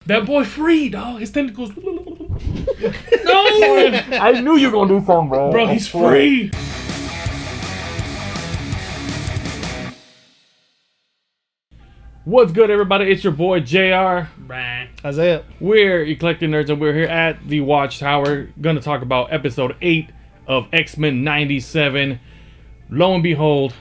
That boy free, dog. His tentacles. No! I knew you were gonna do something, bro. Bro, he's free. What's good, everybody? It's your boy, JR. Isaiah. We're Eclectic Nerds, and we're here at the Watchtower. Gonna talk about episode 8 of X-Men 97. Lo and behold,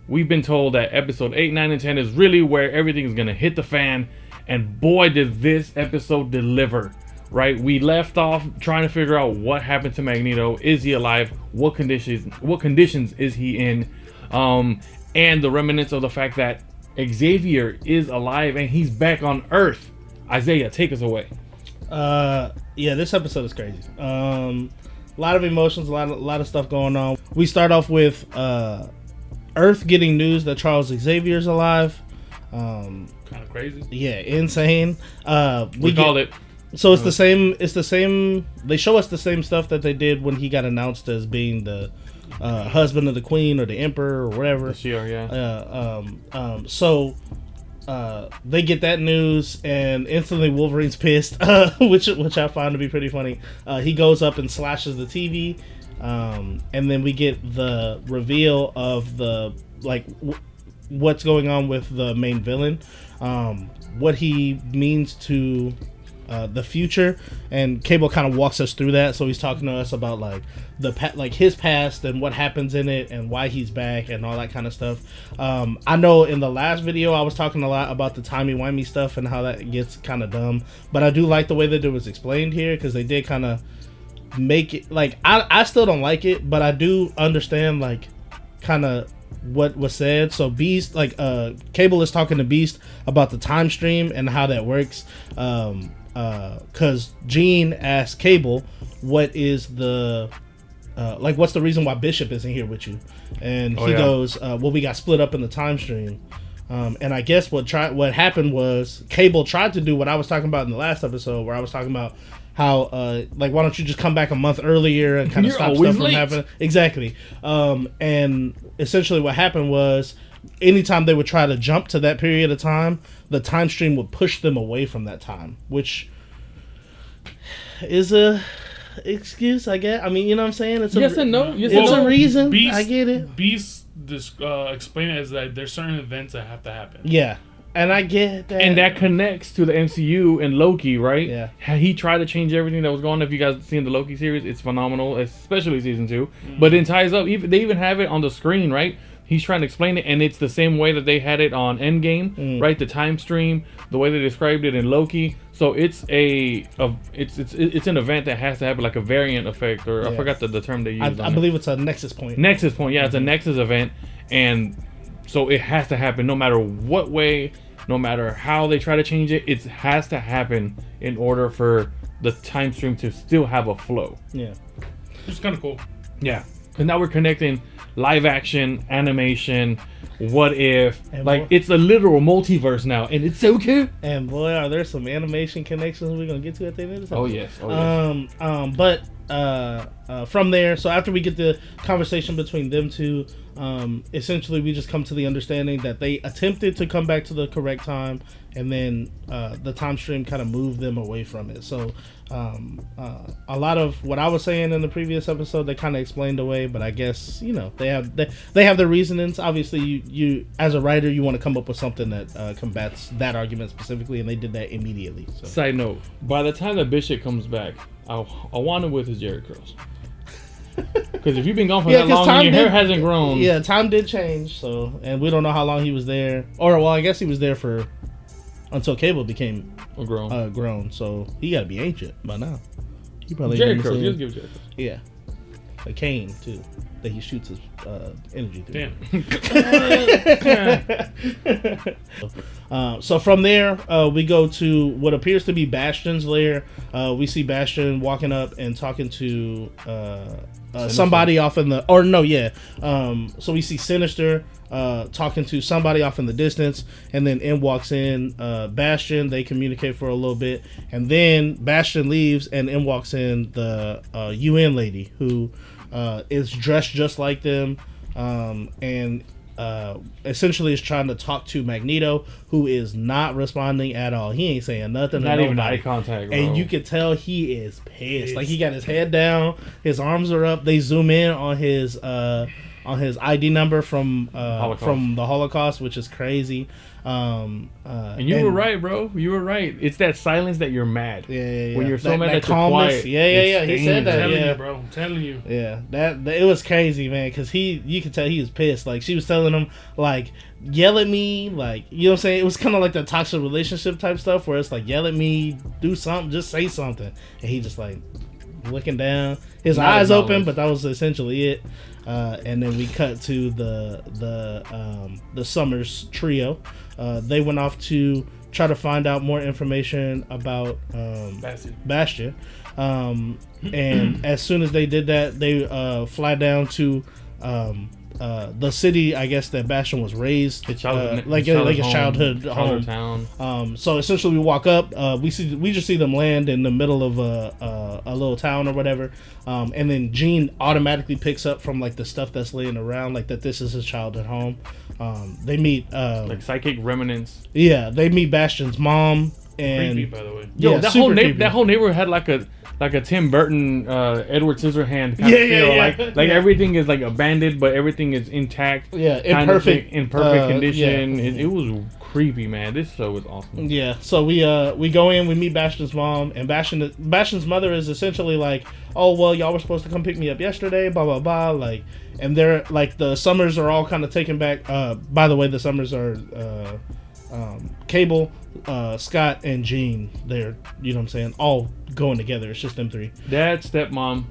we've been told that episode 8, 9, and 10 is really where everything is gonna hit the fan. And boy, did this episode deliver, right? We left off trying to figure out what happened to Magneto. Is he alive? What conditions is he in? And the remnants of the fact that Xavier is alive and he's back on Earth. Isaiah, take us away. Yeah, this episode is crazy. A lot of emotions, a lot of stuff going on. We start off with Earth getting news that Charles Xavier's alive. Kind of crazy. Yeah, insane. We called it. So it's the same. It's the same. They show us the same stuff that they did when he got announced as being the husband of the Queen or the Emperor or whatever. The Shield, yeah. So they get that news, and instantly Wolverine's pissed, which I found to be pretty funny. He goes up and slashes the TV, and then we get the reveal of the what's going on with the main villain, what he means to the future, and Cable kind of walks us through that. So he's talking to us about his past and what happens in it and why he's back and all that kind of stuff. I know in the last video I was talking a lot about the timey-wimey stuff and how that gets kind of dumb, but I do like the way that it was explained here, because they did kind of make it I still don't like it, but I do understand kind of what was said. So Beast, Cable is talking to Beast about the time stream and how that works, because Jean asked Cable what is the what's the reason why Bishop isn't here with you, and he goes, well, we got split up in the time stream. And I guess what happened was Cable tried to do what I was talking about in the last episode, where I was talking about how why don't you just come back a month earlier and kind of stop stuff from happening. Exactly. And essentially what happened was, anytime they would try to jump to that period of time, the time stream would push them away from that time, which is a excuse, I guess. I mean, you know what I'm saying? It's yes and no. It's a reason. Beast, I get it. Beast explain it as that there's certain events that have to happen. Yeah. And I get that. And that connects to the MCU and Loki, right? Yeah. He tried to change everything that was going on. If you guys seen the Loki series, it's phenomenal, especially season 2. Mm-hmm. But it ties up. They even have it on the screen, right? He's trying to explain it, and it's the same way that they had it on Endgame, right? The time stream, the way they described it in Loki. So it's it's an event that has to have like a variant effect, or I forgot the term they used. I believe it's a nexus point. Nexus point, yeah, it's a nexus event, and so it has to happen no matter what way, no matter how they try to change it. It has to happen in order for the time stream to still have a flow. Yeah, Which is kind of cool. Yeah, because now we're connecting live action, animation, what if, it's a literal multiverse now, and it's so cool. And boy, are there some animation connections we're gonna get to at the end of this episode. Oh yes. But from there, so after we get the conversation between them two, essentially we just come to the understanding that they attempted to come back to the correct time, and then the time stream kind of moved them away from it. So a lot of what I was saying in the previous episode, they kind of explained away, but I guess they have their reasonings. Obviously, you as a writer, you want to come up with something that combats that argument specifically, and they did that immediately. So. Side note: by the time that Bishop comes back, I want him with his Jerry curls. Because if you've been gone for that long and your hair hasn't grown, time did change. So, and we don't know how long he was there, or I guess he was there until Cable became grown. So he got to be ancient by now. He probably Jerry curls. He doesn't give Jerry curls. Yeah, a cane too that he shoots his energy through. Damn. So from there, we go to what appears to be Bastion's lair. We see Bastion walking up and talking to somebody off in the... So we see Sinister talking to somebody off in the distance, and then M walks in. Bastion, they communicate for a little bit, and then Bastion leaves, and M walks in the UN lady, who is dressed just like them, and essentially is trying to talk to Magneto, who is not responding at all. He ain't saying nothing. Not to even nobody. eye contact, bro. And you can tell he is pissed. Like he got his head down, his arms are up. They zoom in on his ID number from the Holocaust, which is crazy. And you were right, bro. You were right. It's that silence that you're mad. Yeah. When you're so mad that you're quiet. Yeah. He said that. I'm telling yeah, you, bro. I'm telling you. Yeah, that it was crazy, man. Because you could tell he was pissed. Like she was telling him, like, yell at me, like, you know what I'm saying. It was kind of like the toxic relationship type stuff where it's like, yell at me, do something, just say something, and he just like looking down, his eyes open, but that was essentially it. And then we cut to the Summers trio. They went off to try to find out more information about Bastion. And as soon as they did that, they fly down to the city, I guess, that Bastion was raised, like a childhood home. Town. So essentially, we walk up, we just see them land in the middle of a little town or whatever, and then Jean automatically picks up from like the stuff that's laying around, like that this is his childhood home. They meet like psychic remnants. Yeah, they meet Bastion's mom. And creepy, by the way. Yo, that whole neighborhood had like a Tim Burton, Edward Scissorhand kind of feel. Like everything is like abandoned, but everything is intact. Yeah, in perfect condition. Yeah. It was creepy, man. This show was awesome. Yeah, so we go in, we meet Bastion's mom, and Bastion's mother is essentially like, oh well, y'all were supposed to come pick me up yesterday, blah blah blah, like, and they're like the Summers are all kind of taken back. By the way, the Summers are Cable, Scott, and Jean. They're, you know what I'm saying, all going together. It's just them three. Dad, stepmom,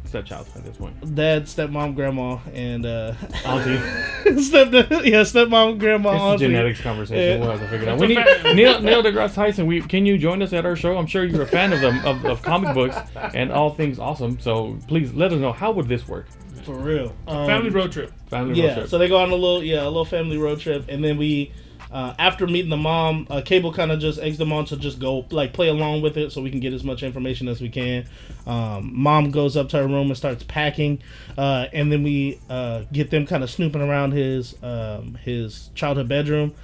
stepchild at this point. Dad, stepmom, grandma, and auntie. Stepmom, grandma, it's auntie. A genetics conversation. We'll have to figure it out. We need Neil deGrasse Tyson. Can you join us at our show? I'm sure you're a fan of them of comic books and all things awesome. So please let us know, how would this work? For real. Family road trip. Road trip. So they go on a little family road trip, and then we. After meeting the mom, Cable kind of just eggs them on to just go like play along with it so we can get as much information as we can. Mom goes up to her room and starts packing, and then we get them kind of snooping around his childhood bedroom.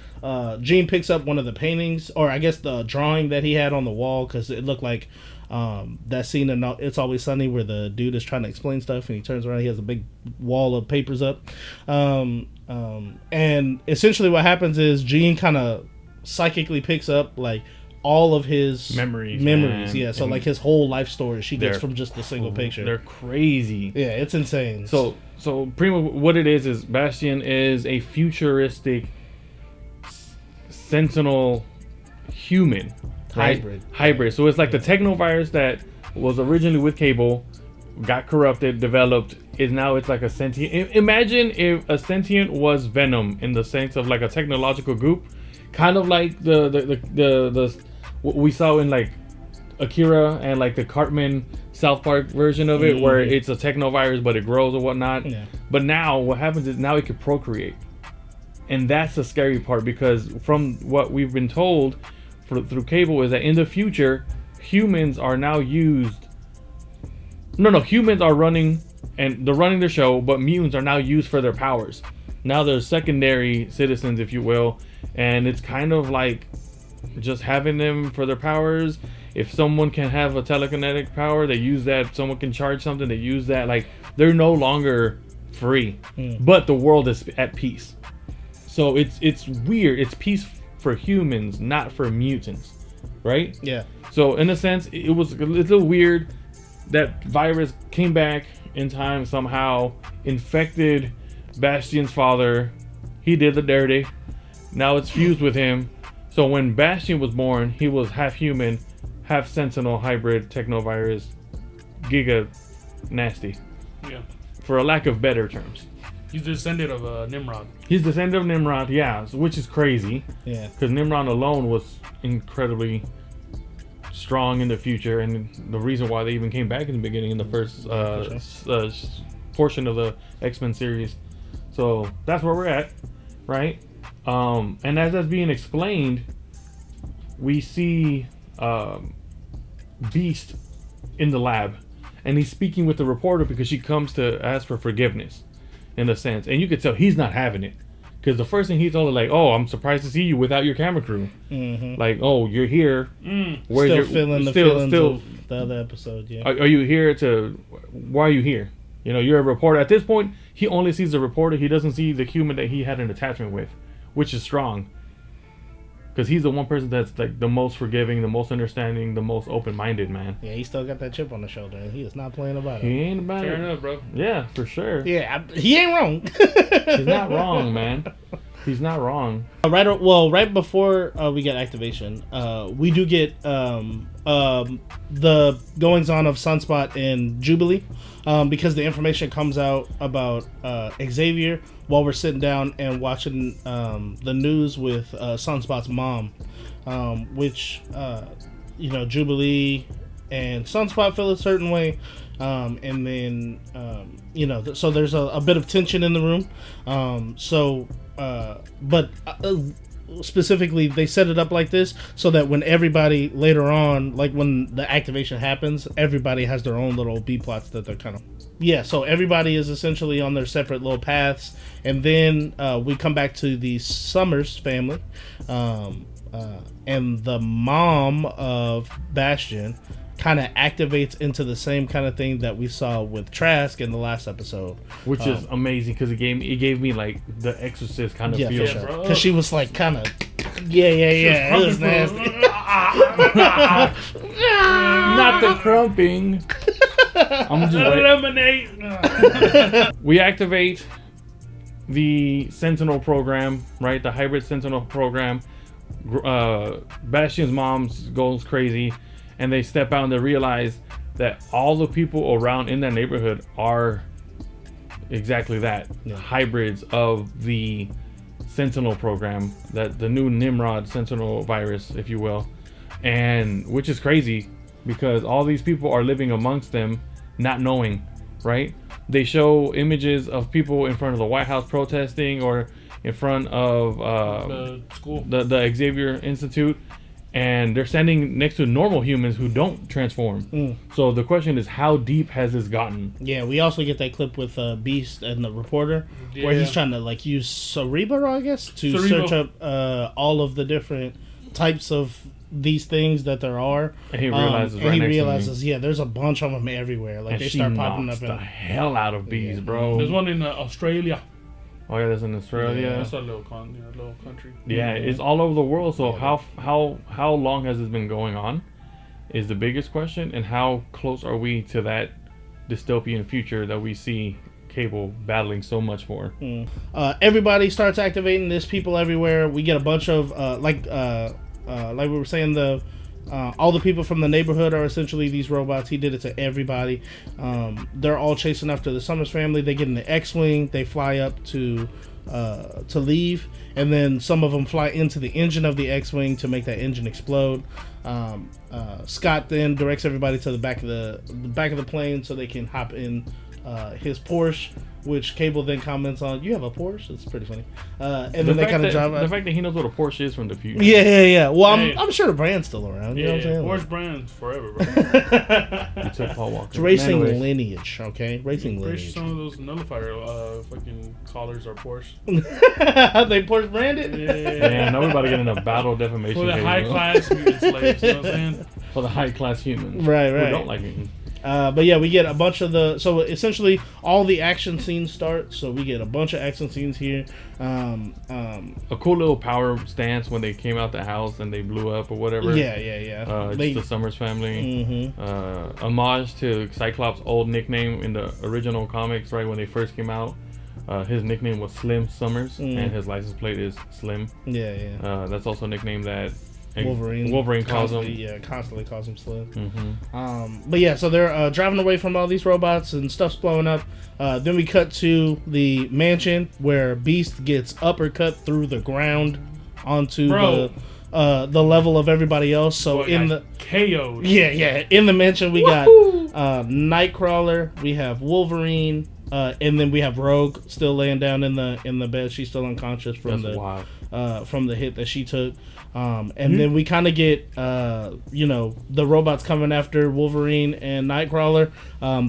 Jean picks up one of the paintings, or I guess the drawing that he had on the wall, because it looked like that scene in It's Always Sunny where the dude is trying to explain stuff and he turns around, he has a big wall of papers up. And essentially what happens is Jean kind of psychically picks up like all of his memories. Yeah, so like his whole life story she gets from just a single picture. They're crazy. Yeah, it's insane. So pretty much what it is Bastion is a futuristic sentinel human. Right? Hybrid. So it's like the technovirus that was originally with Cable, got corrupted, developed, it's like a sentient. Imagine if a sentient was Venom in the sense of like a technological group, kind of like the what we saw in like Akira and like the Cartman South Park version of it, where it's a technovirus but it grows or whatnot. Yeah. But now what happens is now it can procreate, and that's the scary part, because from what we've been told through Cable is that in the future humans are now used. Humans are running and they're running the show, but mutants are now used for their powers. Now they're secondary citizens, if you will, and it's kind of like just having them for their powers. If someone can have a telekinetic power, they use that. Someone can charge something, they use that. Like, they're no longer free, but the world is at peace. So it's weird. It's peace for humans, not for mutants, right? Yeah. So in a sense, it was a little weird. That virus came back in time somehow, infected Bastion's father. He did the dirty. Now it's fused with him. So when Bastion was born, he was half human, half sentinel hybrid technovirus, giga nasty. Yeah. For a lack of better terms. He's descendant of Nimrod. He's descendant of Nimrod, yeah, which is crazy. Yeah. Because Nimrod alone was incredibly strong in the future, and the reason why they even came back in the beginning in the first portion of the X-Men series. So that's where we're at, right? And as that's being explained, we see Beast in the lab, and he's speaking with the reporter because she comes to ask for forgiveness, in a sense, and you could tell he's not having it. Because the first thing he told her, like, "Oh, I'm surprised to see you without your camera crew." Mm-hmm. Like, "Oh, you're here. Where's Still your feeling the feelings of the other episode. Yeah. Are you here to? Why are you here? You know, you're a reporter." At this point, he only sees the reporter. He doesn't see the human that he had an attachment with, which is strong. Because he's the one person that's like the most forgiving, the most understanding, the most open-minded, man. Yeah, he still got that chip on the shoulder, and he is not playing about it. He ain't about Fair it. enough, bro. Yeah, for sure. Yeah, he ain't wrong. He's not wrong, man. He's not wrong. Right before we get activation, we do get the goings on of Sunspot and Jubilee, because the information comes out about Xavier while we're sitting down and watching the news with Sunspot's mom, which Jubilee and Sunspot feel a certain way. And then so there's a bit of tension in the room. But specifically, they set it up like this so that when everybody later on, like when the activation happens, everybody has their own little B plots that they're kind of. Yeah, so everybody is essentially on their separate little paths, and then we come back to the Summers family, and the mom of Bastion kind of activates into the same kind of thing that we saw with Trask in the last episode, which is amazing because it gave me like the Exorcist kind of feel. Yeah, sure. Because she was like kind of it was nasty. Not the crumping. I'm just eliminate. We activate the Sentinel program, right? The hybrid Sentinel program. Bastion's mom goes crazy, and they step out and they realize that all the people around in that neighborhood are exactly that, hybrids of the Sentinel program, that the new Nimrod Sentinel virus, if you will, and which is crazy because all these people are living amongst them, not knowing, right? They show images of people in front of the White House protesting or in front of The school. the Xavier Institute, and they're standing next to normal humans who don't transform. So the question is, how deep has this gotten? Yeah, we also get that clip with Beast and the reporter where he's trying to like use Cerebro, I guess, to search up all of the different types of these things that there are. And he realizes, there's a bunch of them everywhere. Like and they she start popping knocks up. The hell out of bees, bro. There's one in Australia. Oh yeah, there's in Australia. Yeah, that's a little country. Yeah, it's all over the world. So how long has this been going on? Is the biggest question, and how close are we to that dystopian future that we see Cable battling so much for? Everybody starts activating. There's people everywhere. We get a bunch of like we were saying, all the people from the neighborhood are essentially these robots. He did it to everybody. They're all chasing after the Summers family. They get in the X-wing. They fly up to leave, and then some of them fly into the engine of the X-wing to make that engine explode. Scott then directs everybody to the back of the plane so they can hop in his Porsche, which Cable then comments on. You have a Porsche? It's pretty funny. And then they kind of drive out. The fact that he knows what a Porsche is from the future. Yeah. Well, I'm sure the brand's still around. You know what I'm saying? Porsche brand forever, bro. You took Paul Walker. It's racing lineage, okay? Racing lineage. Some of those nullifier fucking collars are Porsche. They Porsche branded? Yeah, now we're about to get in a battle defamation. For the high class mutant slaves, you know what I'm saying? For the high class humans. Right. Who don't like mutants. But yeah, we get a bunch of so essentially all the action scenes start. So we get a bunch of action scenes here. A cool little power stance when they came out the house and they blew up or whatever. Yeah. Just the Summers family. Homage to Cyclops' old nickname in the original comics, right when they first came out. His nickname was Slim Summers, and his license plate is Slim. Yeah. That's also a nickname that Wolverine calls him. Yeah, constantly calls him Slim. But yeah, so they're driving away from all these robots and stuff's blowing up. Then we cut to the mansion where Beast gets uppercut through the ground onto the level of everybody else. So in the KO'd. Yeah. In the mansion we got Nightcrawler, we have Wolverine, and then we have Rogue still laying down in the bed. She's still unconscious from the hit that she took. And then we kind of get, the robots coming after Wolverine and Nightcrawler.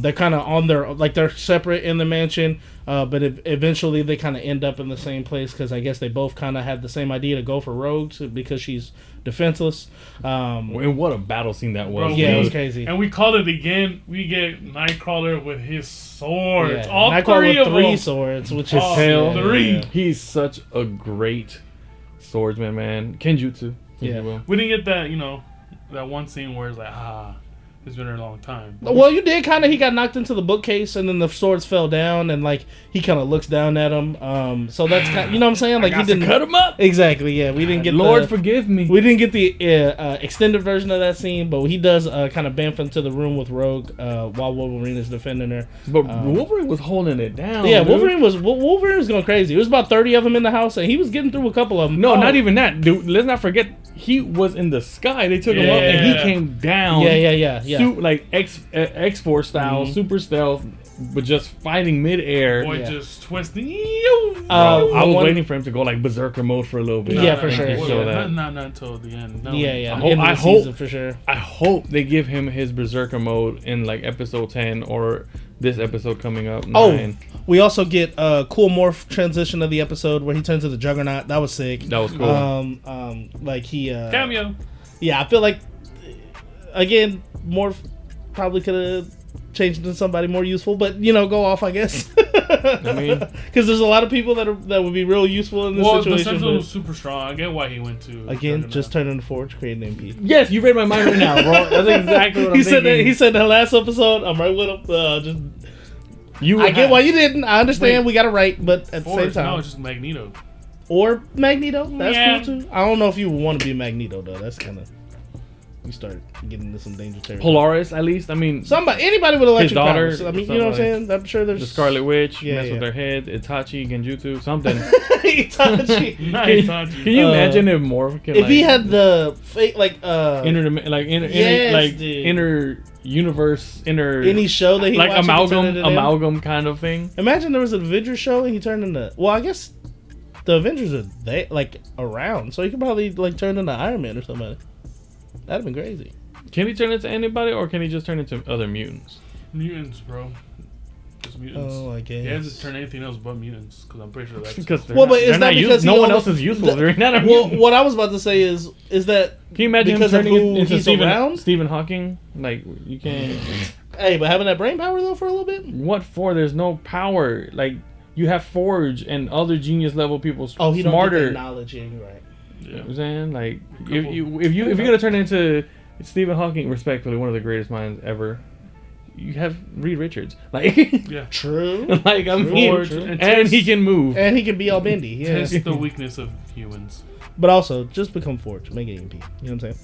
They're kind of on their, like they're separate in the mansion. but eventually they kind of end up in the same place because I guess they both kind of had the same idea to go for Rogue because she's defenseless. And what a battle scene that was. Bro, Yeah, it was crazy. And we called it again. We get Nightcrawler with his swords. Yeah, All Nightcrawler three with of three them. swords, which is Hell, three. He's such a great swordsman, man. Kenjutsu. if Yeah. you will. We didn't get that, that one scene where it's like, it's been a long time. Well, you did kind of. He got knocked into the bookcase, and then the swords fell down, and like he kind of looks down at him. So that's kind. You know what I'm saying? Like I he got to didn't cut him up. exactly. Yeah, we didn't get. Lord, forgive me. We didn't get the extended version of that scene, but he does kind of bamf into the room with Rogue while Wolverine is defending her. But Wolverine was holding it down. Yeah, dude. Wolverine was going crazy. There was about 30 of them in the house, and he was getting through a couple of them. No, not even that, dude. Let's not forget he was in the sky. They took him up, and he Yeah. came down. Yeah. Like X-Force style, super stealth, but just fighting midair. Boy, Yeah. just twisting. I was one- waiting for him to go like berserker mode for a little bit. Yeah, for sure. Show that. Not until the end. No. Yeah. I hope- End of the I hope- season for sure. I hope they give him his berserker mode in like episode 10 or this episode coming up. 9. We also get a cool morph transition of the episode where he turns into Juggernaut. That was sick. That was cool. Like he Cameo. Yeah, I feel like again, morph probably could have changed into somebody more useful, but go off, I guess. I mean, because there's a lot of people that would be real useful in this The situation. Sentinel but was super strong. I get why he went to. again, just turn into Forge, create an MP. yes, you read my mind right now, bro. That's exactly what I'm He said that. thinking. He said that last episode. I'm right with him. Just You I get why you didn't. I understand. Wait. We got it right, but at the same Forge. time, No, it's just Magneto. or Magneto. That's Yeah. cool too. I don't know if you would want to be Magneto though. That's kind of you start getting into some dangerous territory. Polaris, at least. I mean, Anybody with electric daughter, powers. I mean, you something know what I'm like- saying? I'm sure there's the Scarlet Witch, Yeah, mess yeah. with their head, Itachi, Genjutsu, something. Itachi. Can you imagine if Morph can, If he had the fake Yes, dude. inner universe, any show that he like watched, he could turn into them. amalgam kind of thing. Imagine there was an Avengers show and he turned into. Well, I guess the Avengers are around, so he could probably turn into Iron Man or somebody. That'd have been crazy. Can he turn into anybody, or can he just turn into other mutants? Mutants, bro. Just mutants. Oh, I guess. He hasn't turned anything else but mutants, because I'm pretty sure that's. Because Well, but is that because no he one only- else is useful the- during that? Well, what I was about to say is that Can you imagine him because of turning who into he's around? Stephen Hawking? Like, you can't. Hey, but having that brain power though for a little bit. What for? There's no power. Like, you have Forge and other genius level people Oh, he don't smarter. get that knowledge. Yeah, you're right. You know what I'm saying? Like, Couple- if you're gonna turn into Stephen Hawking, respectfully, one of the greatest minds ever, you have Reed Richards. Like, Yeah. True. like I mean, Forge and he can move. And he can be all bendy. Yeah. Test the weakness of humans. But also, just become Forge. Make it EMP. You know what I'm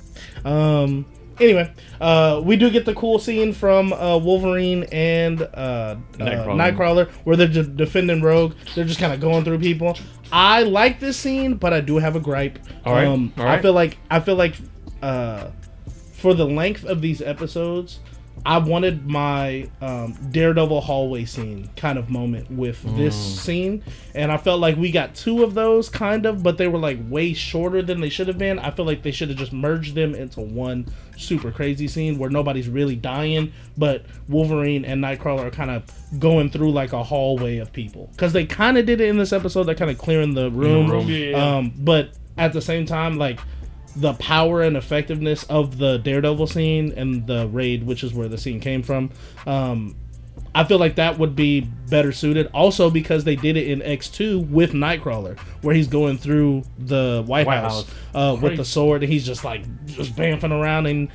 saying? Anyway, we do get the cool scene from Wolverine and Nightcrawler where they're just defending Rogue. They're just kind of going through people. I like this scene, but I do have a gripe. All right. I feel like for the length of these episodes, I wanted my Daredevil hallway scene kind of moment with this scene, and I felt like we got two of those kind of, but they were like way shorter than they should have been. I feel like they should have just merged them into one super crazy scene where nobody's really dying, but Wolverine and Nightcrawler are kind of going through like a hallway of people, because they kind of did it in this episode. They're kind of clearing the room, Yeah. but at the same time, like, the power and effectiveness of the Daredevil scene and the raid, which is where the scene came from, I feel like that would be better suited. Also, because they did it in X2 with Nightcrawler, where he's going through the White House with the sword, and he's just bamfing around and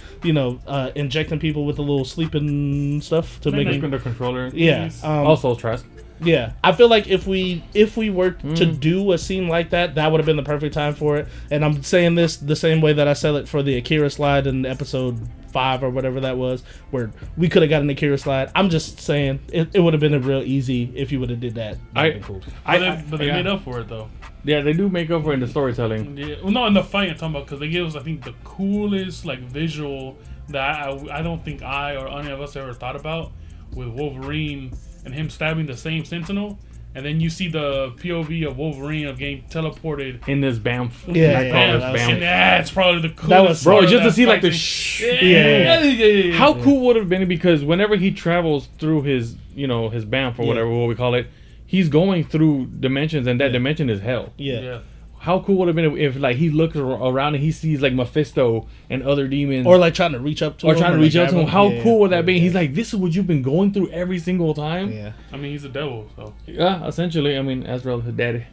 injecting people with a little sleeping stuff to make them. the controller. Yeah. Also trust. Yeah, I feel like if we were to do a scene like that, that would have been the perfect time for it. And I'm saying this the same way that I said it for the Akira slide in episode 5 or whatever that was, where we could have got an Akira slide. I'm just saying it would have been a real easy if you would have did that. That'd been cool. But they made up for it, though. Yeah, they do make up for it in the storytelling. Yeah. Well, not in the fight I'm talking about, because they gave us, I think, the coolest visual that I don't think I or any of us ever thought about, with Wolverine and him stabbing the same Sentinel, and then you see the POV of Wolverine of getting teleported. In this BAMF. Yeah, And BAMF. that's probably the coolest. That was- Bro, part of just to that see like the fight. Yeah. How cool would it have been, because whenever he travels through his, his BAMF or whatever what we call it, he's going through dimensions, and that dimension is hell. Yeah. How cool would it have been if like he looks around and he sees like Mephisto and other demons, Or like trying to reach up to him. How cool would that be? He's like, this is what you've been going through every single time. Yeah. I mean, he's a devil, so Yeah, essentially. I mean, Azrael, his daddy.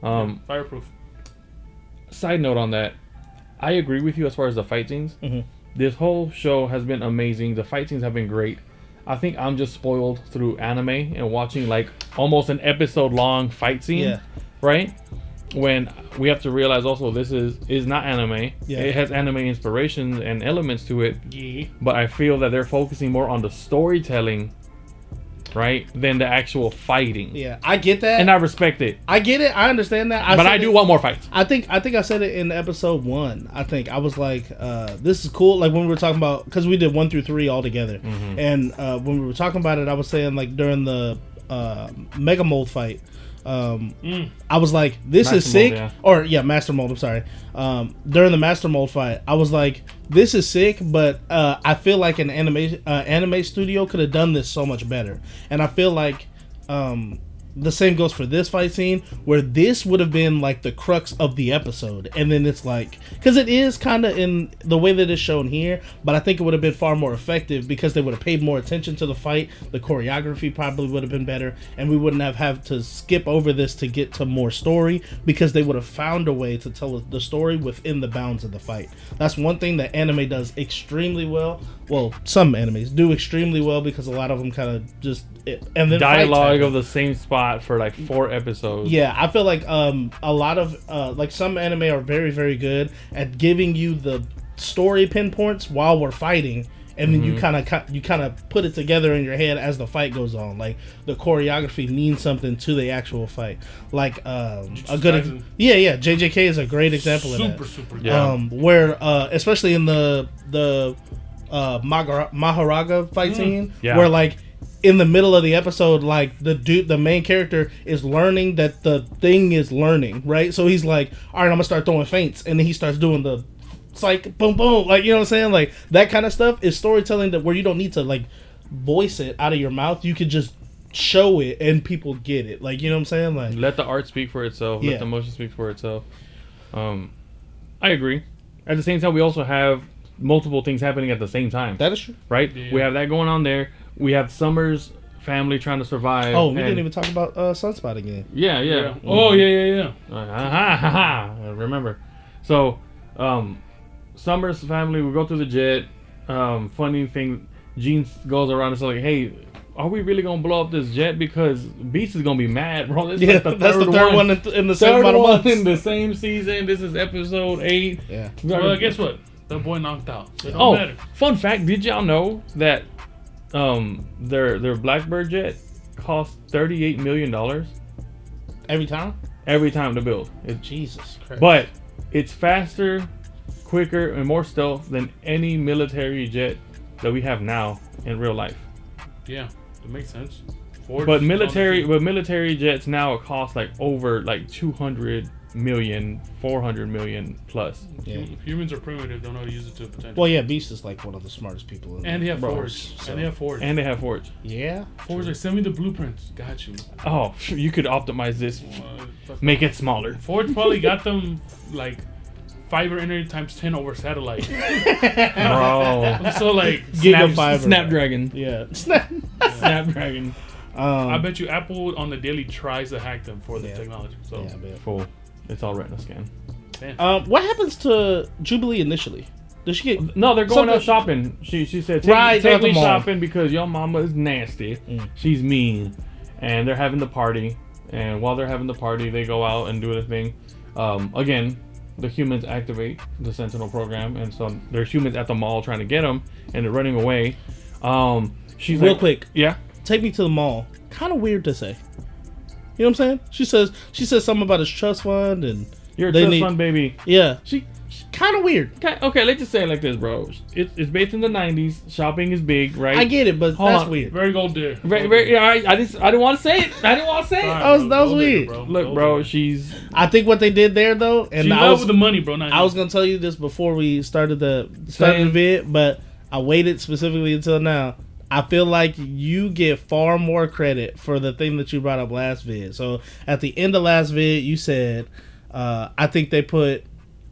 fireproof. Side note on that, I agree with you as far as the fight scenes. Mm-hmm. This whole show has been amazing. The fight scenes have been great. I think I'm just spoiled through anime and watching like almost an episode long fight scene. Yeah. Right? When we have to realize also this is not anime. Yeah. It has anime inspirations and elements to it. Yeah. But I feel that they're focusing more on the storytelling, right, than the actual fighting. Yeah. I get that. And I respect it. I get it. I understand that. But I do want more fights. I think I said it in episode 1. I think I was like, this is cool. Like when we were talking about, because we did 1 through 3 all together. Mm-hmm. And when we were talking about it, I was saying like during the Mega Mold fight, I was like, this Master is sick. Mold, yeah. Or yeah, Master Mold, I'm sorry. During the Master Mold fight, I was like, this is sick, but I feel like an anime studio could have done this so much better. And I feel like the same goes for this fight scene, where this would have been like the crux of the episode, and then it's like, because it is kind of in the way that it's shown here, but I think it would have been far more effective because they would have paid more attention to the fight. The choreography probably would have been better, and we wouldn't have had to skip over this to get to more story, because they would have found a way to tell the story within the bounds of the fight. That's one thing that anime does extremely well. Well, some animes do extremely well, because a lot of them kind of just and then Dialogue of the same spot for like 4 episodes. Yeah, I feel like a lot of like some anime are very, very good at giving you the story pinpoints while we're fighting, and then you kind of put it together in your head as the fight goes on. Like the choreography means something to the actual fight. Like a good JJK is a great example of that. Super. Yeah. Where especially in the Maharaga fight scene, where like in the middle of the episode, like the main character is learning that the thing is learning, right? So he's like, all right, I'm gonna start throwing feints, and then he starts doing the psych boom boom, like, you know what I'm saying? Like that kind of stuff is storytelling that where you don't need to like voice it out of your mouth. You could just show it and people get it. Like, you know what I'm saying? Like, let the art speak for itself. Yeah. Let the emotion speak for itself. I agree. At the same time, we also have multiple things happening at the same time. that is true. Right? Yeah. We have that going on there. We have Summer's family trying to survive. Oh, we didn't even talk about Sunspot again. Yeah. Oh yeah. I remember. So, Summer's family, we go through the jet. Funny thing, Gene goes around and says like, hey, are we really going to blow up this jet? Because Beast is going to be mad, bro. This is like that's the third one in the same third amount of one months. in the same season. This is episode 8. Yeah. Well, guess what? The boy knocked out. So it don't matter. Fun fact, did y'all know that their Blackbird jet cost $38 million Every time? every time to build? Jesus Christ. But it's faster, quicker, and more stealth than any military jet that we have now in real life. Yeah, it makes sense. But military jets now cost like over like 200 million, 400 million plus. Yeah. Humans are primitive, don't know how to use it to potential. Well, yeah, Beast is like one of the smartest people in And they have Bros, Forge. so- And they have Forge. Yeah. Forge, like, send me the blueprints. Got you. Oh, you could optimize this, make it smaller. Forge probably got them like fiber internet times 10 over satellite. Bro. So like, Giga fiber. Snapdragon. Yeah. Snapdragon. I bet you Apple on the daily tries to hack them for the technology. So Yeah, man. Full. It's all retina scan. damn. What happens to Jubilee initially? Does she get? No, they're going out Something- shopping. She said, Right, take at the me mall. shopping because your mama is nasty. She's mean. And they're having the party. And while they're having the party, they go out and do their thing. Again, the humans activate the Sentinel program. And so there's humans at the mall trying to get them. And they're running away. She's Real like, quick. Yeah? Take me to the mall. Kind of weird to say. You know what I'm saying? She says something about his trust fund and You're a they trust need- fund baby. yeah. She Kind of weird. Okay, let's just say it like this, bro. It's based in the 90s. Shopping is big, right? I get it, but Hold that's on. weird. Very gold there. Yeah, I didn't want to say it. I didn't want to say it. That was weird. Look, bro, she's I think what they did there though, and She's I love was with the money, bro. Not I was you. gonna tell you this before we started the Same. vid, but I waited specifically until now. I feel like you get far more credit for the thing that you brought up last vid. So at the end of last vid, you said, I think they put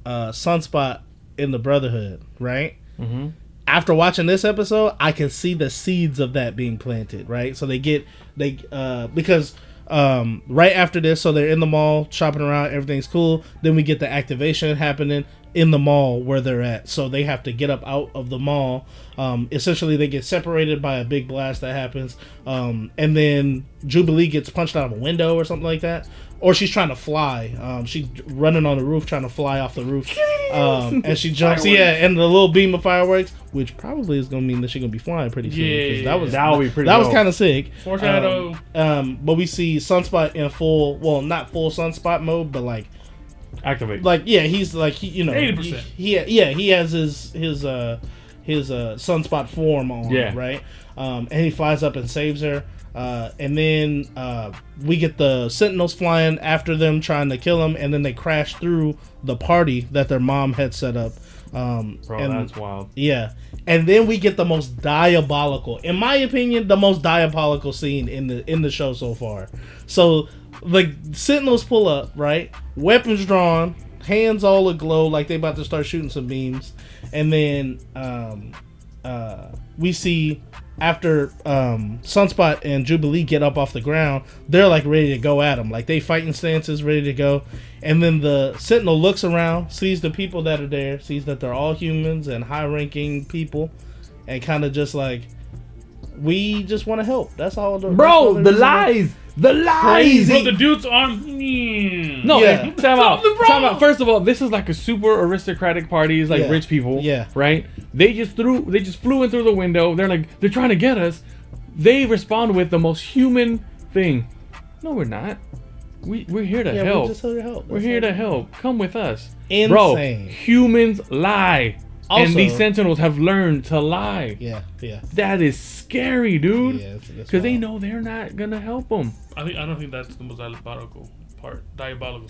Sunspot in the Brotherhood, right? Mm-hmm. After watching this episode, I can see the seeds of that being planted, right? So because right after this, so they're in the mall shopping around, everything's cool. Then we get the activation happening in the mall where they're at. So they have to get up out of the mall. Essentially, they get separated by a big blast that happens. And then Jubilee gets punched out of a window or something like that. Or she's trying to fly. She's running on the roof, trying to fly off the roof. And she jumps, and the little beam of fireworks, which probably is going to mean that she's going to be flying pretty soon. Yeah, that was kind of sick. Foreshadow. But we see Sunspot in full, well, not full Sunspot mode, but like, activate. Like, yeah, he's like, 80%. He has his Sunspot form on, right? And he flies up and saves her. And then we get the Sentinels flying after them, trying to kill them, and then they crash through the party that their mom had set up. That's wild. Yeah. And then we get the most diabolical, in my opinion, the most diabolical scene in the show so far. So the Sentinels pull up, right? Weapons drawn, hands all aglow like they about to start shooting some beams. And then we see after Sunspot and Jubilee get up off the ground, they're like ready to go at them. Like they fighting stances, ready to go. And then the Sentinel looks around, sees the people that are there, sees that they're all humans and high-ranking people, and kind of just like, we just want to help. That's all. The lies. The lies. Crazy. Bro, the dude's on. No, Yeah. time out. First of all, this is like a super aristocratic party. It's like rich people. Yeah. Right? They just flew in through the window. They're trying to get us. They respond with the most human thing. No, we're not. We're here to help. We're just here to help. We're here to help. Come with us. Insane. Bro, humans lie. Also, and these Sentinels have learned to lie. Yeah. That is scary, dude. Yeah, because they know they're not gonna help them. I don't think that's the most diabolical part.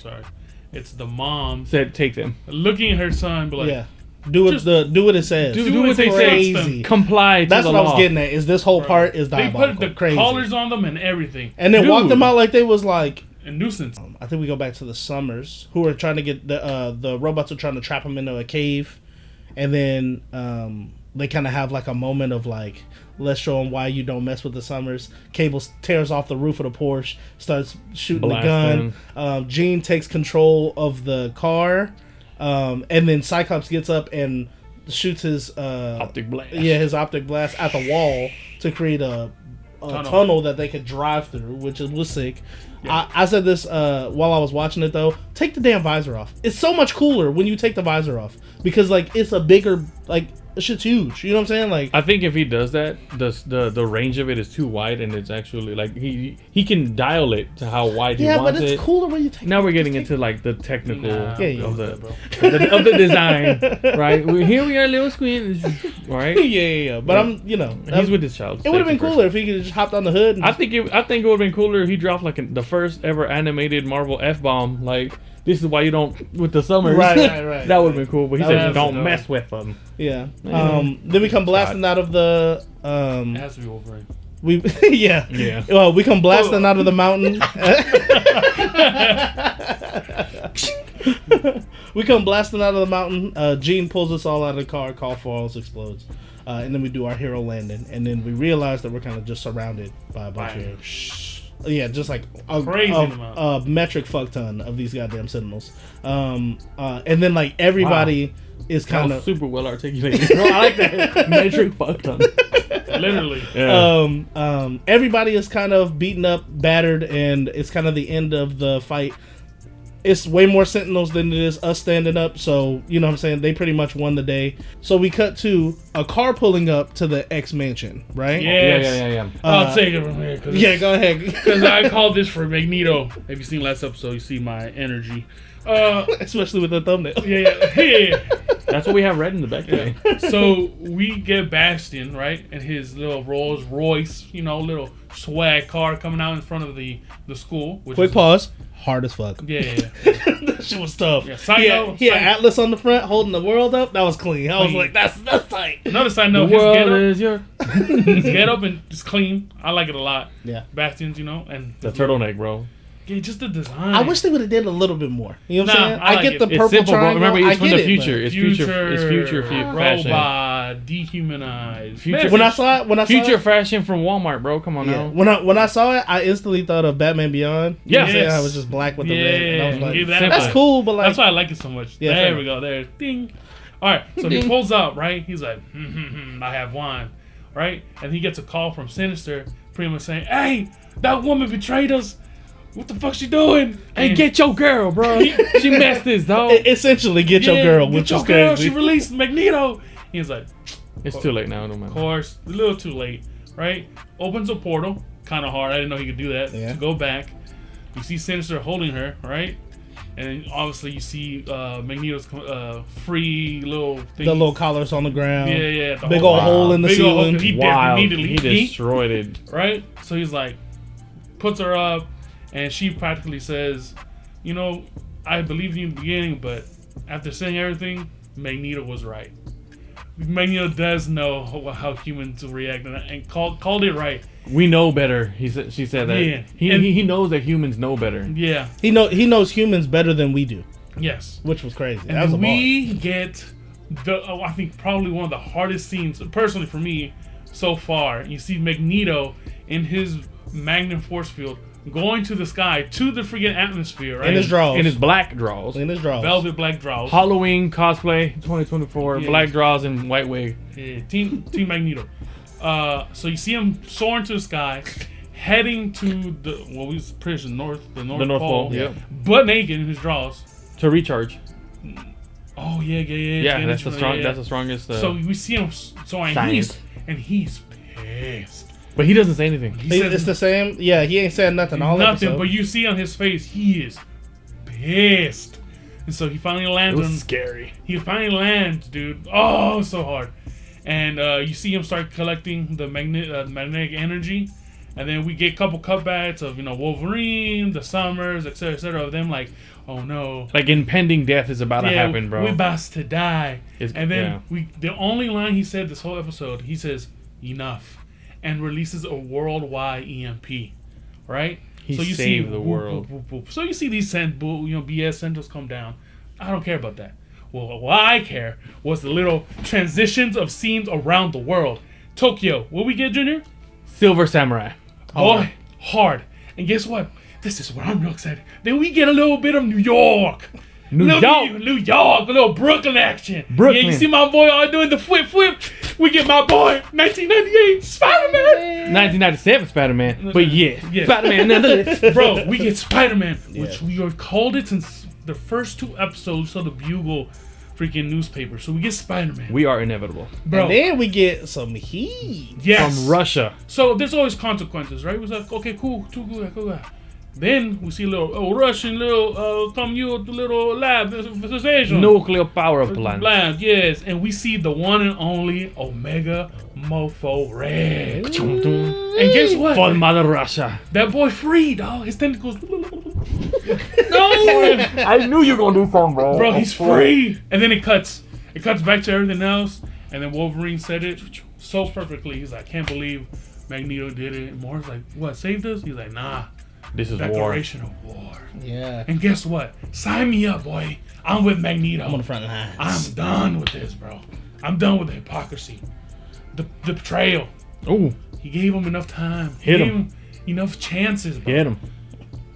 Sorry. It's the mom Said take them. looking at her son, but like, do what it says. Do what they say. Crazy. Comply to That's the what law. I was getting at. Is this whole part is they diabolical? put the crazy. collars on them and everything. And then walked them out like they was like a nuisance. I think we go back to the Summers, who are trying to get the robots are trying to trap them into a cave, and then they kind of have like a moment of like, let's show them why you don't mess with the Summers. Cable tears off the roof of the Porsche, starts shooting Blasting. the gun. Jean takes control of the car, and then Cyclops gets up and shoots his Optic blast. Yeah, his optic blast at the wall to create a tunnel that they could drive through, which was sick. Yeah. I said this while I was watching it though. Take the damn visor off. It's so much cooler when you take the visor off because like it's a bigger like. This shit's huge. You know what I'm saying? Like, I think if he does that, the range of it is too wide, and it's actually like he can dial it to how wide he wants it. Yeah, but it's cooler when you take. Now we're getting into like the technical of the design, right? Here we are, little screen, right? Yeah. But I'm, he's with his child. It would have been cooler if he could just hopped on the hood. And I think it would have been cooler if he dropped like the first ever animated Marvel F-bomb, like. This is why you don't with the Summers. Right. That would have been cool, but he said don't dope. mess with them. Yeah. Then we come blasting out of the. It has to be Wolverine. Yeah. Well, we come blasting out of the mountain. We come blasting out of the mountain. Jean pulls us all out of the car. Call Falls explodes, and then we do our hero landing, and then we realize that we're kind of just surrounded by a bunch of. Yeah, just like a metric fuck ton of these goddamn Sentinels. And then like everybody is kind of super well articulated. I like that metric fuck ton. Literally. Yeah. Everybody is kind of beaten up, battered, and it's kind of the end of the fight. It's way more Sentinels than it is us standing up, so you know what I'm saying, they pretty much won the day. So we cut to a car pulling up to the X mansion, right? Yes. Yeah. I'll take it from here. Go ahead. Because I called this for Magneto. Have you seen last episode? You see my energy. Especially with the thumbnail. Yeah. That's what we have red in the back today. So we get Bastion, right? And his little Rolls Royce, little swag car coming out in front of the school. Which Quick is pause. hard as fuck. Yeah. That shit was tough. Yeah, side note, He had Atlas on the front holding the world up. That was clean. I was like, that's tight. Another side note, The world is your... his get up and it's clean. I like it a lot. Yeah. Bastions, and The turtleneck, bro. yeah, just the design. I wish they would have did a little bit more. You know what I'm saying? I like get it. the It's It's purple simple, bro. triangle. Remember, I it's from get the it, future. It's future fashion. Robot, dehumanized. Future- but when I saw Future it, fashion from Walmart, bro. Come on yeah. now. When I saw it, I instantly thought of Batman Beyond. You know what I'm saying? Yes. I was just black with the red. And I was like, Yeah, that's simple. cool, but like, That's why I like it so much. Yeah, there fair we go. There, ding. All right, so he pulls up, right? He's like, I have one, right? And he gets a call from Sinister, pretty much saying, "Hey, that woman betrayed us. What the fuck she doing? Hey, get your girl, bro. She messed this, dog. essentially get your girl, get which your is girl. crazy. She released Magneto." He's like, It's too late now, no "Of matter. course, a little too late, right?" Opens a portal, kind of hard. I didn't know he could do that. Yeah. To go back, you see Sinister holding her, right? And obviously you see Magneto's free little thing. The little collars on the ground. Yeah. The Big whole- old hole in the big old hole, ceiling. 'cause he Wow, immediately he destroyed it. right? So he's like, puts her up, and she practically says, I believed in you in the beginning, but after saying everything, Magneto was right. Magneto does know how humans react, and called it right. We know better. She said that. Yeah. He knows that humans know better. Yeah. He knows humans better than we do, Yes. which was crazy. And that was a bar. we get I think probably one of the hardest scenes, personally for me, so far. You see Magneto in his Magnum force field going to the sky, to the freaking atmosphere, right? In his drawers. In his black draws. In his drawers. Velvet black draws. Halloween cosplay 2024. Yeah. Black draws and white wig. Yeah, Team Magneto. So you see him soaring to the sky, heading to we pretty sure the North Pole. Yep. Butt naked in his drawers. To recharge. Oh yeah. Yeah, that's the strongest. So we see him soaring, science. and he's pissed. But he doesn't say anything. He says It's the same. Yeah, he ain't said nothing all nothing, episode. but you see on his face he is pissed. And so he finally It lands. was scary. He finally lands, dude. Oh, so hard. And you see him start collecting the magnetic energy, and then we get a couple cutbacks of Wolverine, the Summers, etc. Of them like, oh no, Like impending death is about to happen, bro. we about to die. It's- And then yeah. the only line he said this whole episode, he says enough, and releases a worldwide EMP, right? He so you saved see the whoop, world. whoop, whoop, whoop. So you see these BS centers come down. I don't care about that. Well, what I care was the little transitions of scenes around the world. Tokyo, what we get, Junior? Silver Samurai. Boy, hard. And guess what? This is what I'm real excited. Then we get a little bit of New York. New York, a little Brooklyn action. Brooklyn. Yeah, you see my boy all doing the flip. We get my boy, 1998 Spider-Man. 1997 Spider-Man. But yeah, Yeah. Spider-Man nonetheless. Bro, we get Spider-Man, which we are called it since the first 2 episodes of the Bugle freaking newspaper. So we get Spider-Man. We are inevitable. Bro, And then we get some heat. yes. From Russia. So there's always consequences, right? It was like, okay, cool, too good. Then we see a little Russian little lab sensation. Nuclear power plant. Bland, yes. And we see the one and only Omega Mofo Red. And guess what? For Mother Russia. That boy free, dog. His tentacles. No! I knew you were gonna do something, bro. Bro, he's free. And then it cuts. It cuts back to everything else. And then Wolverine said it so perfectly. He's like, can't believe Magneto did it. And Moore's like, what, saved us? He's like, nah. This is war. Declaration of war. Yeah. And guess what? Sign me up, boy. I'm with Magneto. I'm on the front lines. I'm done with this, bro. I'm done with the hypocrisy. The betrayal. Ooh, He gave him enough time. He Hit gave him. enough chances, bro. get him.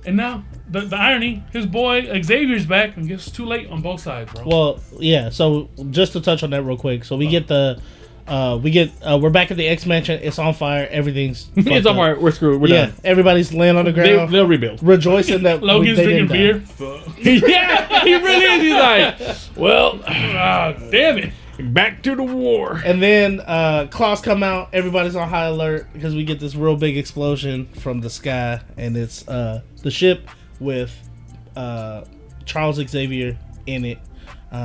And now, the irony, his boy Xavier's back, and guess it's too late on both sides, bro. Well, yeah. So just to touch on that real quick, so we get we're back at the X Mansion. It's on fire. Everything's It's fucked up. alright. We're screwed. We're Yeah, done. everybody's laying on the ground, They'll rebuild. rejoicing that Logan's they drinking didn't beer. die. Fuck. Yeah, he really is. He's like, well, Ah, damn it. back to the war. And then claws come out. Everybody's on high alert because we get this real big explosion from the sky, and it's the ship with Charles Xavier in it.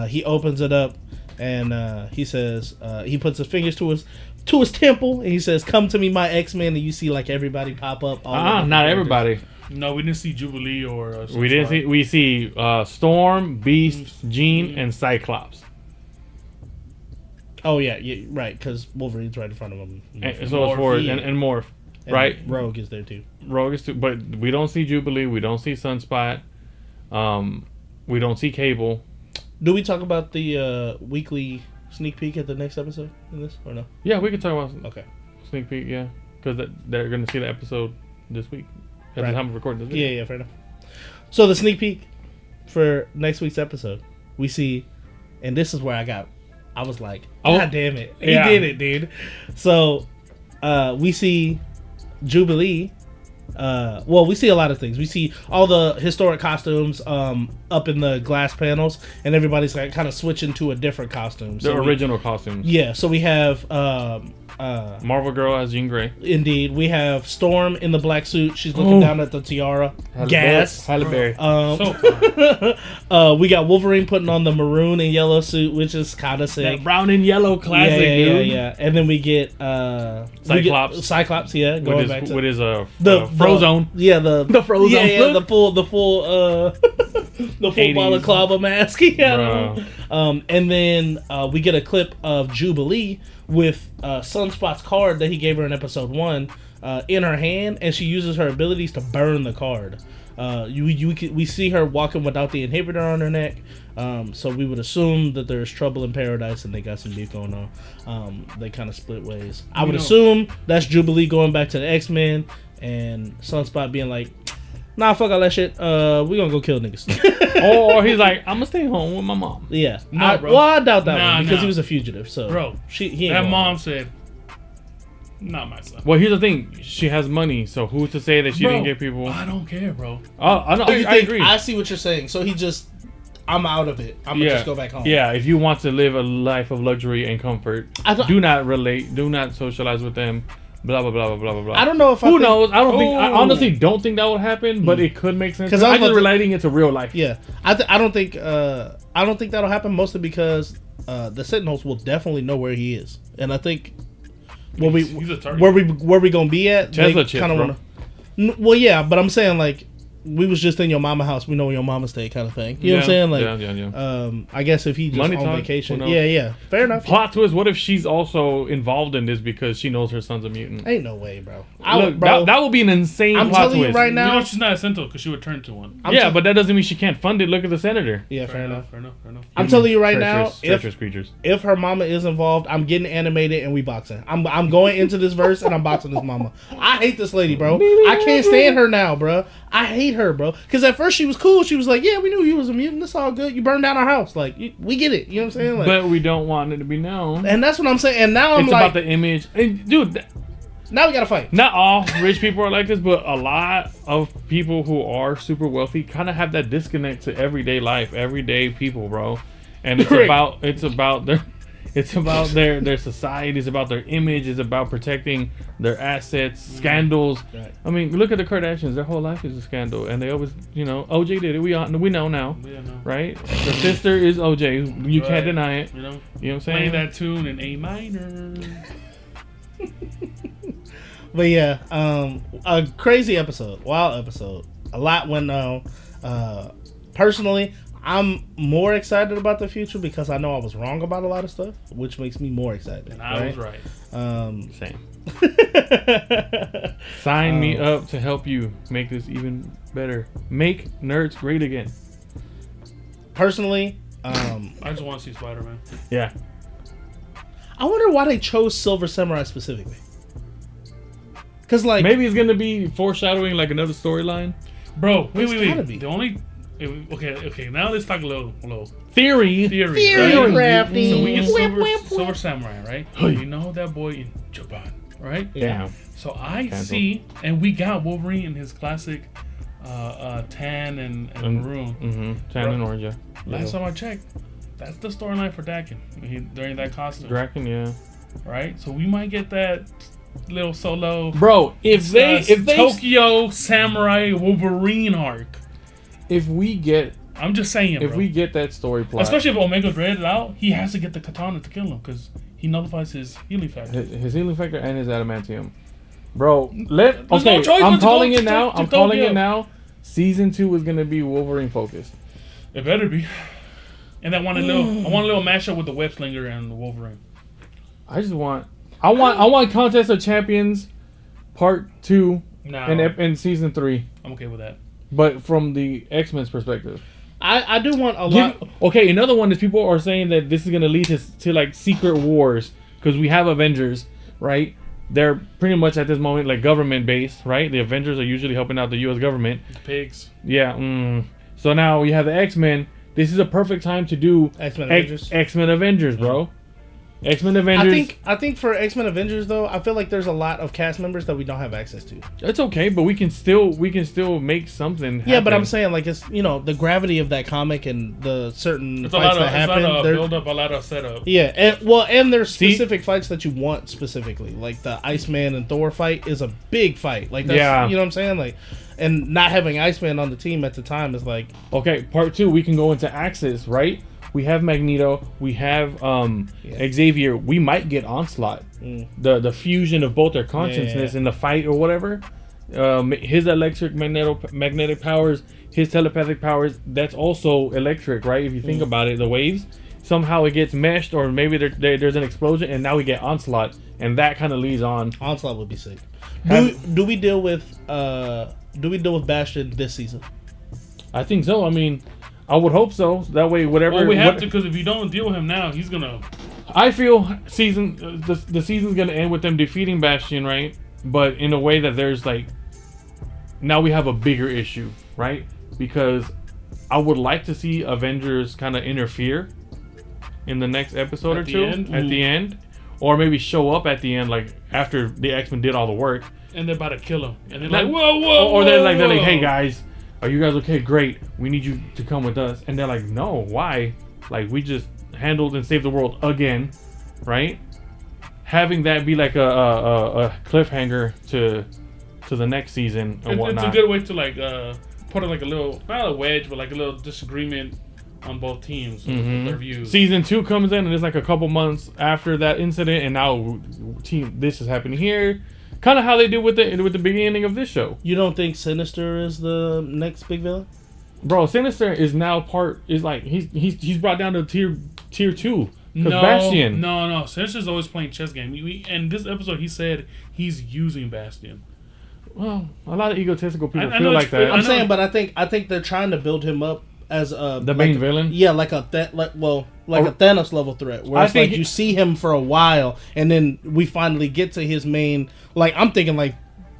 He opens it up, and he says he puts his fingers to his to his temple, and he says, "Come to me, my X-Men," and you see like everybody pop up. Not everybody. No, we didn't see Jubilee or. We didn't see. We see Storm, Beast, Jean, and Cyclops. Oh yeah, right. Because Wolverine's right in front of him. And so it's Ford and Morph, right? Rogue is there too. Rogue is too, but we don't see Jubilee. We don't see Sunspot. We don't see Cable. Do we talk about the weekly sneak peek at the next episode in this or no? Yeah, we can talk about sneak peek. Yeah, because they're going to see the episode this week at the time of recording this video. Yeah, fair enough. So the sneak peek for next week's episode, we see, and this is where I was like, God damn it, he did it, dude. So we see Jubilee. We see a lot of things. We see all the historic costumes up in the glass panels, and everybody's like kind of switching to a different costume. The original costumes. Yeah, so we have Marvel Girl as Jean Grey. Indeed, we have Storm in the black suit. She's looking down at the tiara. Gas. Halle Berry. We got Wolverine putting on the maroon and yellow suit, which is kind of sick. That brown and yellow classic, dude. Yeah. And then we get Cyclops. Cyclops, yeah, going back to with his Frozone. The Frozone. Yeah, the full the full balaclava mask. Yeah. And then we get a clip of Jubilee with Sunspot's card that he gave her in episode 1 in her hand, and she uses her abilities to burn the card. We see her walking without the inhibitor on her neck, so we would assume that there's trouble in paradise and they got some beef going on. They kind of split ways. I would assume that's Jubilee going back to the X-Men and Sunspot being like, nah, fuck all that shit. We gonna go kill niggas. or he's like, I'm gonna stay home with my mom. Yeah. No, bro. Well, I doubt that one because he was a fugitive. So, bro, he that mom said, not my son. Well, here's the thing. She has money, so who's to say that she didn't get people? I don't care, bro. I agree. I see what you're saying. So I'm out of it. I'm gonna just go back home. Yeah, if you want to live a life of luxury and comfort, do not relate, do not socialize with them. Blah blah blah blah blah blah. I don't know if who knows. I don't think. I honestly don't think that would happen, but it could make sense. Because I'm just relating it to real life. Yeah, I don't think that'll happen. Mostly because the Sentinels will definitely know where he is, and I think where we gonna be at. Tesla chips, bro. Well, yeah, but I'm saying like we was just in your mama house. We know where your mama stay, kind of thing. You know what I'm saying? Like, I guess if he just Money on talk, vacation, yeah, fair enough. Plot twist: what if she's also involved in this because she knows her son's a mutant? Ain't no way, bro. That would be an insane I'm plot telling twist. you right now, she's not a Sentinel because she would turn to one. But that doesn't mean she can't fund it. Look at the senator. Yeah, fair enough. I'm Human, telling you right now, treacherous creatures. If her mama is involved, I'm getting animated and we boxing. I'm going into this verse and I'm boxing this mama. I hate this lady, bro. I can't stand her now, bro. I hate her, bro. Because at first she was cool. She was like, yeah, we knew you was a mutant. It's all good. You burned down our house. Like, we get it. You know what I'm saying? Like, but we don't want it to be known. And that's what I'm saying. And now it's about the image. And dude, now we got to fight. Not all rich people are like this, but a lot of people who are super wealthy kind of have that disconnect to everyday life, everyday people, bro. And it's about their society, it's about their image, it's about protecting their assets, scandals. Right. I mean, look at the Kardashians. Their whole life is a scandal, and they always, OJ did it. We know now, right? The sister is OJ. You can't deny it. You know what I'm saying? Play that tune in A minor. But yeah, a crazy episode, wild episode. A lot went on. Personally, I'm more excited about the future because I know I was wrong about a lot of stuff, which makes me more excited. And I was right. Same. Sign me up to help you make this even better. Make Nerdz great again. Personally, I just want to see Spider-Man. Yeah. I wonder why they chose Silver Samurai specifically. Because maybe it's gonna be foreshadowing like another storyline. Bro, wait. Be. The only okay. Now let's talk a little theory. Right? Crafty. So we get Silver Samurai, right? We know that boy in Japan, right? Yeah. So I see, and we got Wolverine in his classic tan and maroon. Mm-hmm. Tan and orange. Yeah. Last time I checked, that's the storyline for Dakin during that costume. Draken, yeah. Right. So we might get that little solo. Bro, if they Tokyo Samurai Wolverine arc. If we get, I'm just saying, if we get that story plot, especially if Omega Dread is out, he has to get the katana to kill him because he he nullifies his healing factor. His healing factor and his adamantium. Bro, There's no choice I'm but to calling go it now. to I'm calling Tokyo. it now. Season 2 is gonna be Wolverine focused. It better be. And I want a little mashup with the web slinger and the Wolverine. I want Contest of Champions Part 2 in Season 3. I'm okay with that. But from the X-Men's perspective. I do want a lot. Okay, another one is people are saying that this is going to lead to like secret wars. Because we have Avengers, right? They're pretty much at this moment like government based, right? The Avengers are usually helping out the U.S. government. The pigs. Yeah. So now you have the X-Men. This is a perfect time to do X-Men Avengers. X-Men Avengers, bro. X-Men Avengers. I think for X-Men Avengers though, I feel like there's a lot of cast members that we don't have access to. It's okay, but we can still make something happen. Yeah, but I'm saying like it's the gravity of that comic and the certain It's fights a lot that of happen. it's not a build up, a lot of setup. Yeah, and there's specific fights that you want specifically, like the Iceman and Thor fight is a big fight. Like that's, you know what I'm saying, like, and not having Iceman on the team at the time is like okay. Part 2, we can go into Axis, right? We have Magneto. We have Xavier. We might get Onslaught. The fusion of both their consciousness in the fight or whatever. His electric magnetic powers, his telepathic powers. That's also electric, right? If you think about it, the waves. Somehow it gets meshed, or maybe there's an explosion, and now we get Onslaught, and that kind of leads on. Onslaught would be sick. Do we deal with Bastion this season? I think so. I mean, I would hope so. That way, whatever. Well, we have to, because if you don't deal with him now, he's gonna. I feel the season's gonna end with them defeating Bastion, right? But in a way that there's like, now we have a bigger issue, right? Because I would like to see Avengers kind of interfere in the next episode or two at the end, or maybe show up at the end, like after the X-Men did all the work, and they're about to kill him, and they're like, like, whoa, or they're like, hey guys. Are you guys okay? Great. We need you to come with us. And they're like, no, why? Like, we just handled and saved the world again, right? Having that be like a cliffhanger to the next season and whatnot. It's a good way to like put like a little, not a wedge, but like a little disagreement on both teams with their views. Season 2 comes in and it's like a couple months after that incident, and now this is happening here. Kind of how they do with the beginning of this show. You don't think Sinister is the next big villain? Bro, Sinister is now he's brought down to tier 2. No, Bastion. No. Sinister's always playing chess game. In this episode, he said he's using Bastion. Well, a lot of egotistical people feel like that. I'm saying, but I think they're trying to build him up as the main villain. Yeah, like a Thanos level threat, where it's like you see him for a while, and then we finally get to his main. Like I'm thinking, like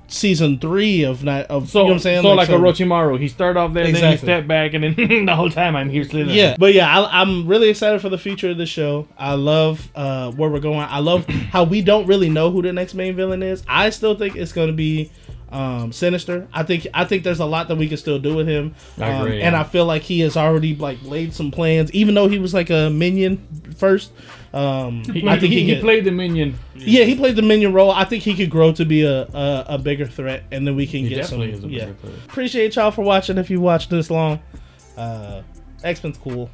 season 3 of you know what I'm saying? So like a Orochimaru, he started off there, then he stepped back, and then the whole time I'm here sitting. Yeah, but yeah, I'm really excited for the future of the show. I love where we're going. I love how we don't really know who the next main villain is. I still think it's going to be Sinister. I think there's a lot that we can still do with him. I agree, and I feel like he has already like laid some plans, even though he was like a minion first. I think he played the minion. Yeah, he played the minion role. I think he could grow to be a bigger threat, and then we can get some. Yeah, appreciate y'all for watching. If you watched this long, X-Men's cool.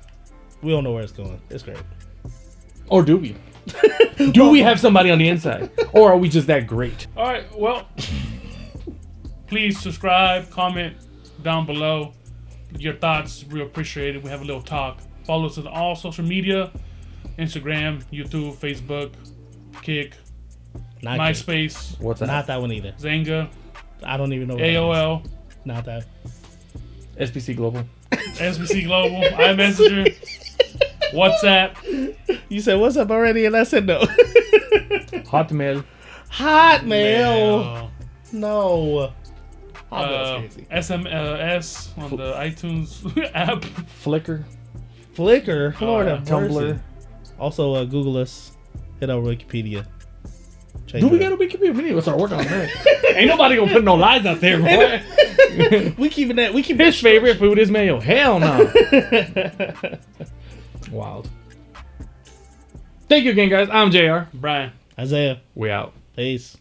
We don't know where it's going. It's great. Or do we? Do we have somebody on the inside, or are we just that great? All right. Well. Please subscribe, comment down below your thoughts. Real appreciated. We have a little talk. Follow us on all social media: Instagram, YouTube, Facebook, Kick, Not MySpace. Kick. What's that? Not that one either. Zanga. I don't even know. What AOL. Not that. SBC Global. SBC Global. iMessenger. WhatsApp. You said what's up already, and I said no. Hotmail. Hotmail. No. SMS on the iTunes app. Flickr. Lord have Tumblr. Also, Google us. Hit our Wikipedia. Do we got a Wikipedia? We need to start working on that. Ain't nobody gonna put no lies out there, boy. We keep his favorite food is mayo. Hell no. Wild. Thank you again, guys. I'm JR. Brian. Isaiah. We out. Peace.